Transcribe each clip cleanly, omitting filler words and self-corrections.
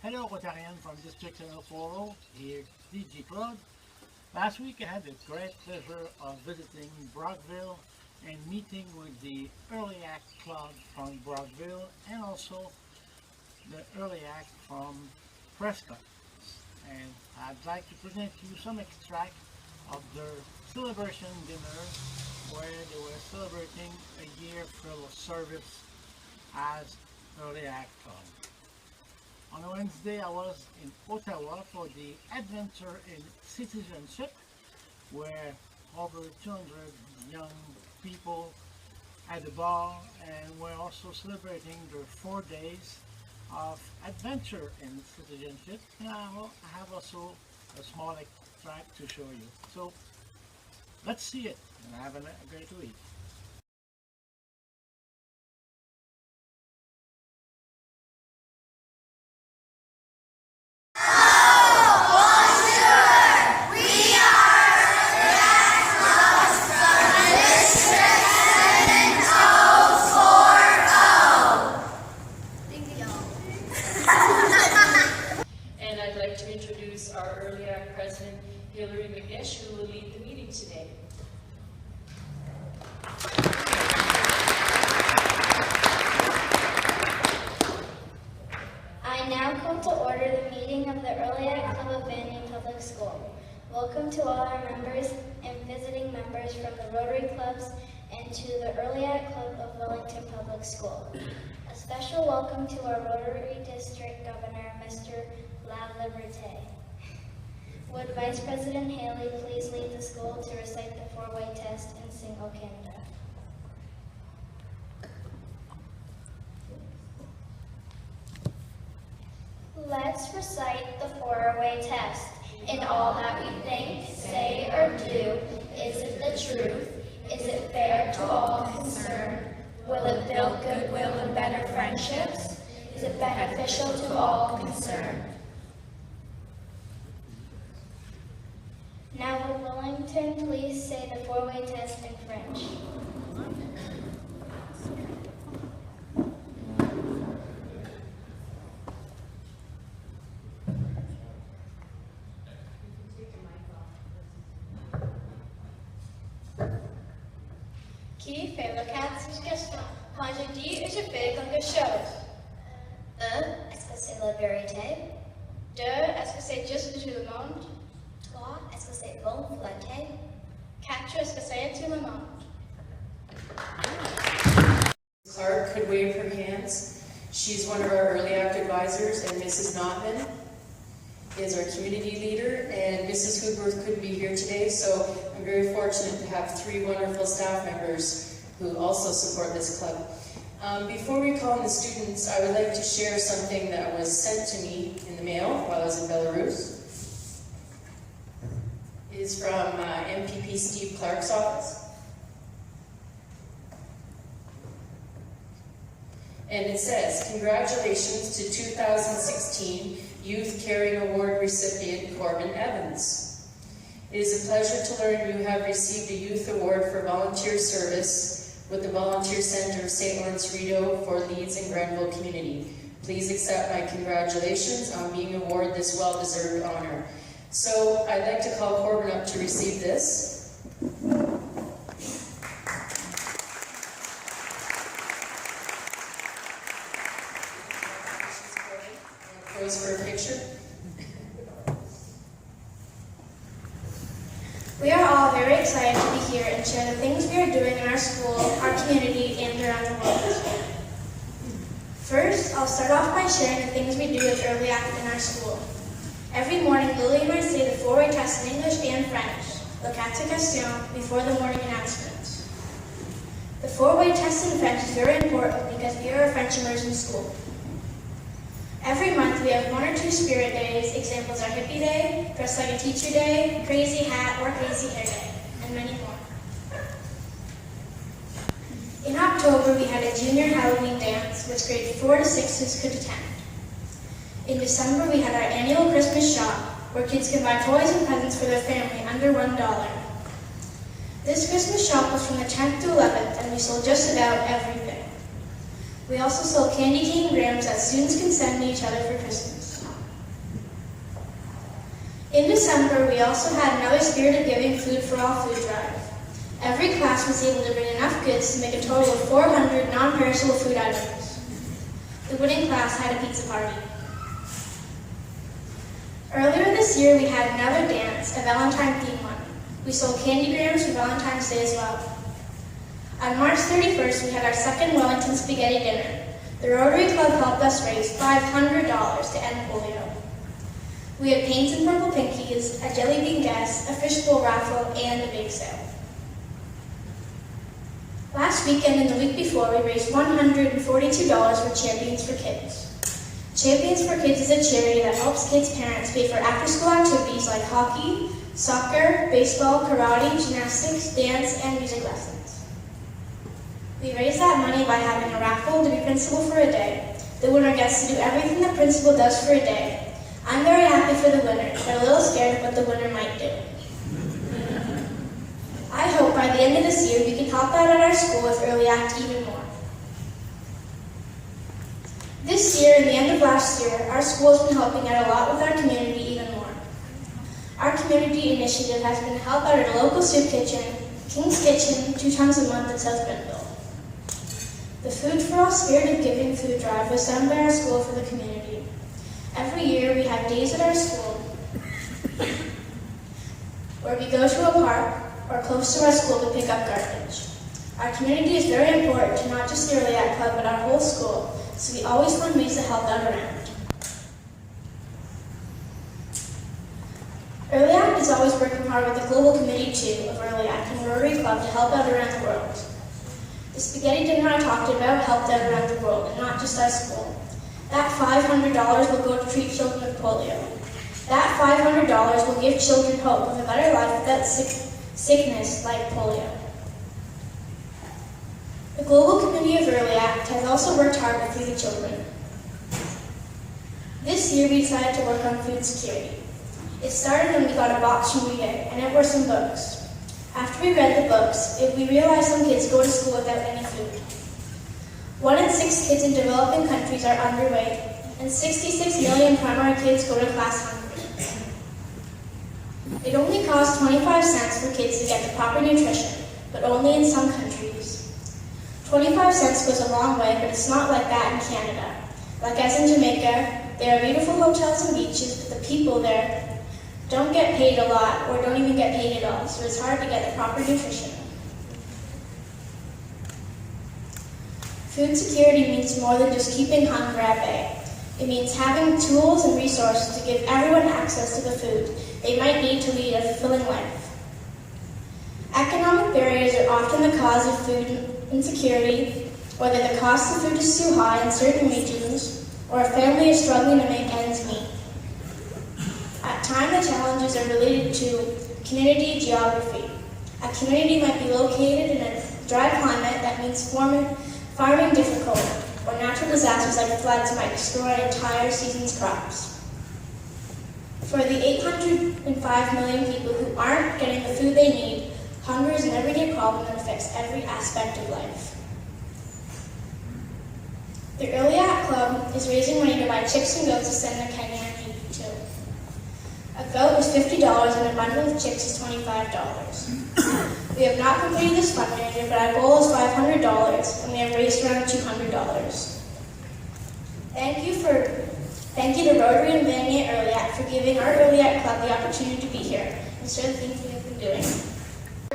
Hello, Rotarian from District 740, here DG Claude. Last week I had the great pleasure of visiting Brockville and meeting with the Early Act Club from Brockville and also the Early Act from Prescott. And I'd like to present you some extract of their celebration dinner where they were celebrating a year full of service as Early Act Club. On Wednesday, I was in Ottawa for the Adventure in Citizenship, where over 200 young people at the bar, and we're also celebrating their 4 days of adventure in citizenship. And I have also a small extract to show you. So let's see it and have a great week. Our Early Act President, Hillary McNish, who will lead the meeting today. I now call to order the meeting of the Early Act Club of Banyan Public School. Welcome to all our members and visiting members from the Rotary Clubs and to the Early Act Club of Wellington Public School. A special welcome to our Rotary District Governor, Mr. La Liberté. Would Vice President Haley please lead the school to recite the four-way test in single Canada? Let's recite the four-way test. In all that we think, say, or do, is it the truth? Is it fair to all concerned? Will it build goodwill and better friendships? Is it beneficial to all concerned? Now would Wellington please say the four-way test in French? Qui fait le cas de cette question? Moi je dis et je fais quelque chose. 1. Est-ce que c'est la vérité? 2. Est-ce que c'est juste tout le monde? 3. Est-ce que c'est bon flatté? 4. Est-ce que c'est tout le monde? Clark could wave her hands. She's one of our Early Act advisors, and Mrs. Notman is our community leader, and Mrs. Hooper couldn't be here today, so I'm very fortunate to have 3 wonderful staff members who also support this club. Before we call on the students, I would like to share something that was sent to me in the mail while I was in Belarus. It is from MPP Steve Clark's office. And it says, congratulations to 2016 Youth Caring Award recipient Corbin Evans. It is a pleasure to learn you have received a Youth Award for volunteer service with the Volunteer Center of St. Lawrence Rideau for Leeds and Grenville community. Please accept my congratulations on being awarded this well-deserved honor. So I'd like to call Corbin up to receive this. Pose for a picture. We are all very excited to be here and share the things we are doing in our school, our community, and around the world. First, I'll start off by sharing the things we do with Early Act in our school. Every morning, Lily and I say the four-way test in English and French, le quatre questions, before the morning announcements. The four-way test in French is very important because we are a French immersion school. Every month we have 1 or 2 spirit days. Examples are Hippie Day, Dress Like a Teacher Day, Crazy Hat or Crazy Hair Day, and many more. In October we had a junior Halloween dance, which grades 4 to 6s could attend. In December we had our annual Christmas shop, where kids can buy toys and presents for their family under $1. This Christmas shop was from the 10th to 11th, and we sold just about everything. We also sold candy cane grams that students can send to each other for Christmas. In December, we also had another Spirit of Giving Food for All food drive. Every class was able to bring enough goods to make a total of 400 non-perishable food items. The winning class had a pizza party. Earlier this year, we had another dance, a Valentine theme one. We sold candy grams for Valentine's Day as well. On March 31st, we had our second Wellington Spaghetti dinner. The Rotary Club helped us raise $500 to end polio. We had paints and purple pinkies, a jelly bean guess, a fishbowl raffle, and a bake sale. Last weekend and the week before, we raised $142 for Champions for Kids. Champions for Kids is a charity that helps kids' parents pay for after-school activities like hockey, soccer, baseball, karate, gymnastics, dance, and music lessons. We raise that money by having a raffle to be principal for a day. The winner gets to do everything the principal does for a day. I'm very happy for the winner, but a little scared of what the winner might do. I hope by the end of this year we can help out at our school with Early Act even more. This year and the end of last year, our school has been helping out a lot with our community even more. Our community initiative has been to help out at a local soup kitchen, King's Kitchen, 2 times a month in South Brockville. The Food for All Spirit of Giving food drive was done by our school for the community. Every year we have days at our school where we go to a park or close to our school to pick up garbage. Our community is very important to not just the Early Act Club but our whole school, so we always find ways to help out around. Early Act is always working hard with the global committee too of Early Act and Rotary Club to help out around the world. The spaghetti dinner I talked about helped out around the world and not just our school. That $500 will go to treat children with polio. That $500 will give children hope of a better life without sickness like polio. The Global Committee of Early Act has also worked hard with Feed the Children. This year we decided to work on food security. It started when we got a box from VA, and it were some books. After we read the books, we realized some kids go to school without any food. 1 in 6 kids in developing countries are underweight, and 66 million primary kids go to class hungry. It only costs 25 cents for kids to get the proper nutrition, but only in some countries. 25 cents goes a long way, but it's not like that in Canada. Like as in Jamaica, there are beautiful hotels and beaches, but the people there don't get paid a lot or don't even get paid at all, so it's hard to get the proper nutrition. Food security means more than just keeping hunger at bay. It means having tools and resources to give everyone access to the food they might need to lead a fulfilling life. Economic barriers are often the cause of food insecurity, whether the cost of food is too high in certain regions, or a family is struggling to make ends meet. At times, the challenges are related to community geography. A community might be located in a dry climate that means farming difficult, or natural disasters like floods might destroy an entire season's crops. For the 805 million people who aren't getting the food they need, hunger is an everyday problem that affects every aspect of life. The Early Act Club is raising money to buy chicks and goats to send to Kenya and Haiti too. A goat is $50 and a bundle of chicks is $25. We have not completed this fundraiser, but our goal is $500 and we have raised around $200. Thank you to Rotary and Vanier Early Act for giving our Early Act Club the opportunity to be here and share the things we have been doing.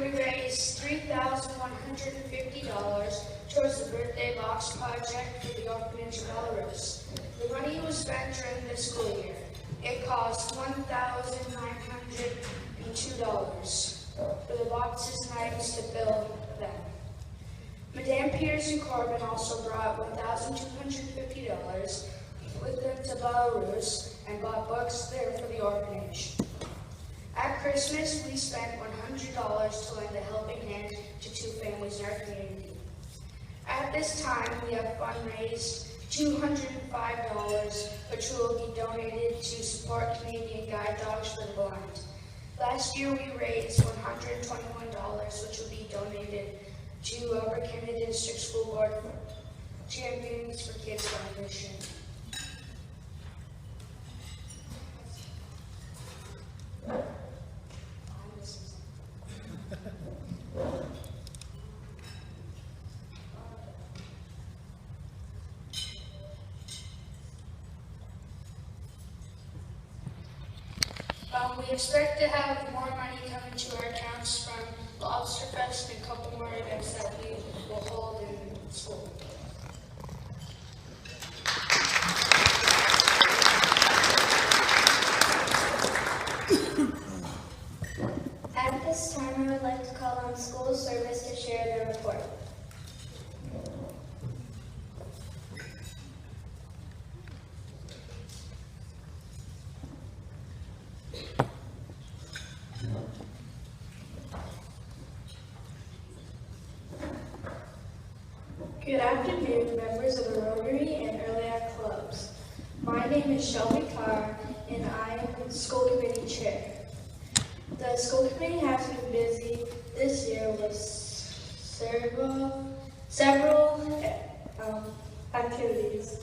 We raised $3,150 towards the birthday box project for the orphanage of Belarus. The money was spent during this school year. It cost $1,902 for the boxes and items to build them. Madame Peters and Corbin also brought $1,250 with them to Belarus and bought books there for the orphanage. At Christmas, we spent $100 to lend a helping hand to 2 families in our community. At this time, we have fundraised $205, which will be donated to support Canadian guide dogs for the blind. Last year, we raised $121, which will be donated to Upper Canada District School Board Champions for Kids Foundation. We expect to have more money coming to our accounts from Lobster Fest and a couple more events that we will hold in school. At this time, I would like to call on school service to share their report. Good afternoon, members of the Rotary and Early Act Clubs. My name is Shelby Carr, and I am School Committee Chair. The School Committee has been busy this year with several activities.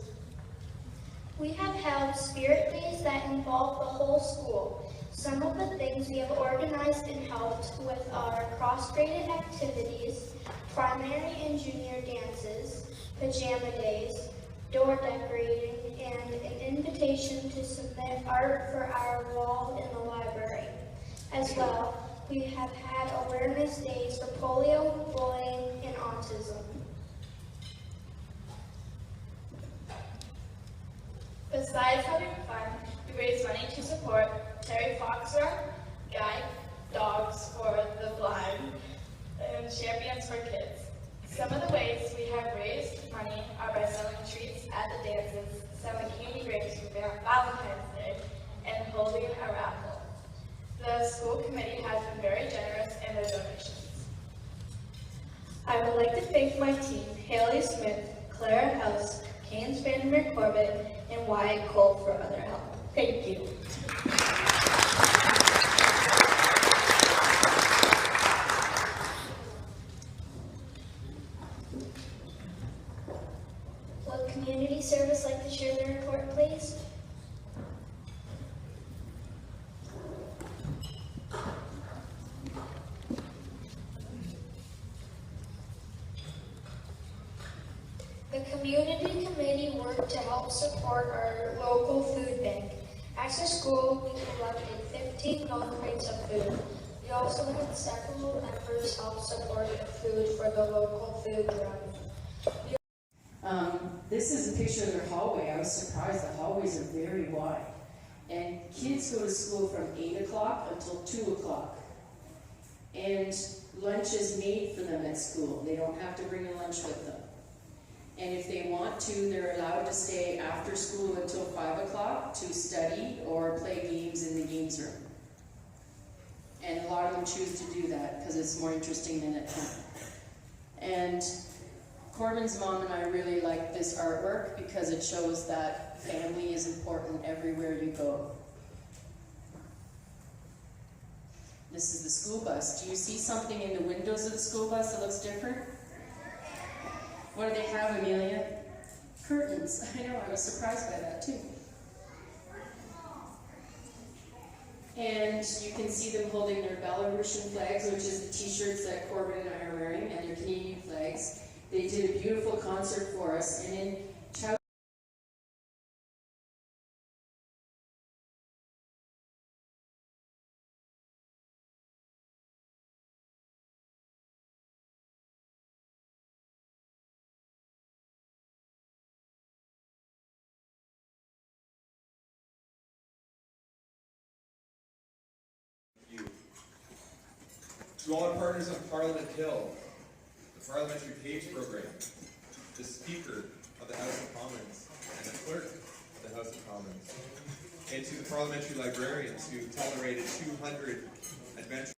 We have held spirit days that involve the whole school. Some of the things we have organized and helped with are cross-graded activities, primary and junior dances, pajama days, door decorating, and an invitation to submit art for our wall in the library. As well, we have had awareness days for polio, bullying, and autism. Besides having fun, we raise money to support Terry Foxer, Guide Dogs for the Blind, and Champions for Kids. Some of the ways we have raised money are by selling treats at the dances, selling candy grapes for Valentine's Day, and holding a raffle. The school committee has been very generous in their donations. I would like to thank my team, Haley Smith, Clara House, Kane Spanberg Corbett, and Wyatt Cole for other help. Thank you. Would community service like to share their report, please? The community committee worked to help support our local food bank. After school, we collected 15 milk crates of food. We also had several members help support food for the local food drive. This is a picture of their hallway. I was surprised the hallways are very wide. And kids go to school from 8 o'clock until 2 o'clock. And lunch is made for them at school. They don't have to bring a lunch with them. And if they want to, they're allowed to stay after school until 5 o'clock to study or play games in the games room. And a lot of them choose to do that because it's more interesting than at home. And Corbin's mom and I really like this artwork because it shows that family is important everywhere you go. This is the school bus. Do you see something in the windows of the school bus that looks different? What do they have, Amelia? Curtains. I know, I was surprised by that too. And you can see them holding their Belarusian flags, which is the t-shirts that Corbin and I are wearing, and their Canadian flags. They did a beautiful concert for us, and in To all our partners on Parliament Hill, the Parliamentary Page Program, the Speaker of the House of Commons, and the Clerk of the House of Commons, and to the Parliamentary Librarians who tolerated 200 adventures